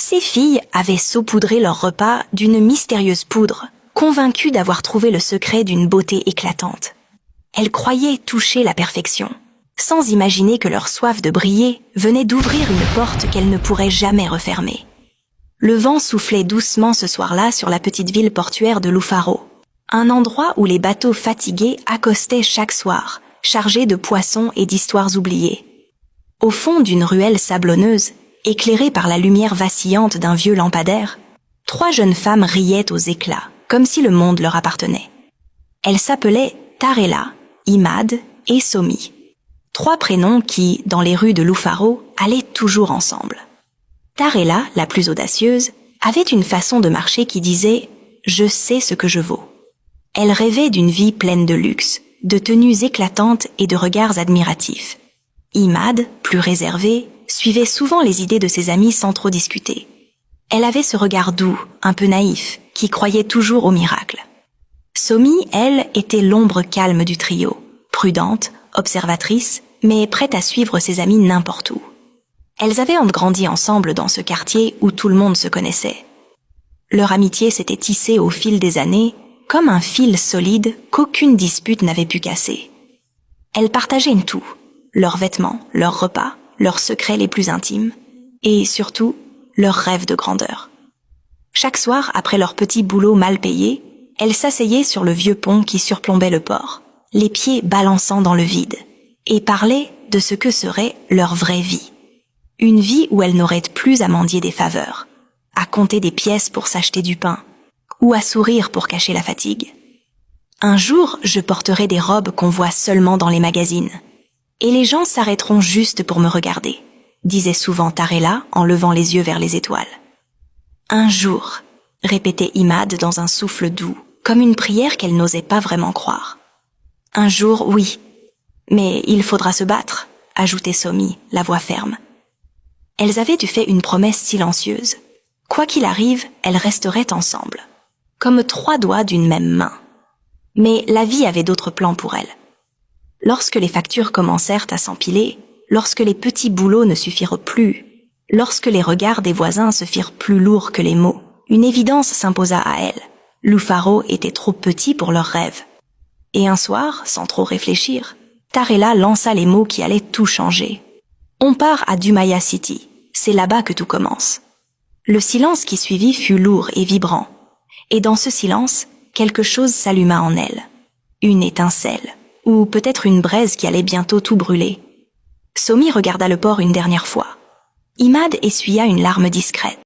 Ces filles avaient saupoudré leur repas d'une mystérieuse poudre, convaincues d'avoir trouvé le secret d'une beauté éclatante. Elles croyaient toucher la perfection, sans imaginer que leur soif de briller venait d'ouvrir une porte qu'elles ne pourraient jamais refermer. Le vent soufflait doucement ce soir-là sur la petite ville portuaire de Lufaro, un endroit où les bateaux fatigués accostaient chaque soir, chargés de poissons et d'histoires oubliées. Au fond d'une ruelle sablonneuse, éclairée par la lumière vacillante d'un vieux lampadaire, 3 jeunes femmes riaient aux éclats, comme si le monde leur appartenait. Elles s'appelaient Tarela, Imad et Somi. 3 prénoms qui, dans les rues de Lufaro, allaient toujours ensemble. Tarela, la plus audacieuse, avait une façon de marcher qui disait « Je sais ce que je vaux ». Elle rêvait d'une vie pleine de luxe, de tenues éclatantes et de regards admiratifs. Imad, plus réservée, suivait souvent les idées de ses amis sans trop discuter. Elle avait ce regard doux, un peu naïf, qui croyait toujours au miracle. Somi, elle, était l'ombre calme du trio, prudente, observatrice, mais prête à suivre ses amis n'importe où. Elles avaient grandi ensemble dans ce quartier où tout le monde se connaissait. Leur amitié s'était tissée au fil des années, comme un fil solide qu'aucune dispute n'avait pu casser. Elles partageaient tout, leurs vêtements, leurs repas, leurs secrets les plus intimes, et surtout, leurs rêves de grandeur. Chaque soir, après leur petit boulot mal payé, elles s'asseyaient sur le vieux pont qui surplombait le port, les pieds balançant dans le vide, et parlaient de ce que serait leur vraie vie. Une vie où elles n'auraient plus à mendier des faveurs, à compter des pièces pour s'acheter du pain, ou à sourire pour cacher la fatigue. Un jour, je porterai des robes qu'on voit seulement dans les magazines, et les gens s'arrêteront juste pour me regarder, disait souvent Tarela en levant les yeux vers les étoiles. Un jour, répétait Imad dans un souffle doux, comme une prière qu'elle n'osait pas vraiment croire. Un jour, oui, mais il faudra se battre, ajoutait Somi, la voix ferme. Elles avaient dû faire une promesse silencieuse. Quoi qu'il arrive, elles resteraient ensemble, comme 3 doigts d'une même main. Mais la vie avait d'autres plans pour elles. Lorsque les factures commencèrent à s'empiler, lorsque les petits boulots ne suffirent plus, lorsque les regards des voisins se firent plus lourds que les mots, une évidence s'imposa à elles. Lufaro était trop petit pour leurs rêves. Et un soir, sans trop réfléchir, Tarela lança les mots qui allaient tout changer. On part à Dumaya City, c'est là-bas que tout commence. Le silence qui suivit fut lourd et vibrant, et dans ce silence, quelque chose s'alluma en elle. Une étincelle, ou peut-être une braise qui allait bientôt tout brûler. Somi regarda le port une dernière fois. Imad essuya une larme discrète.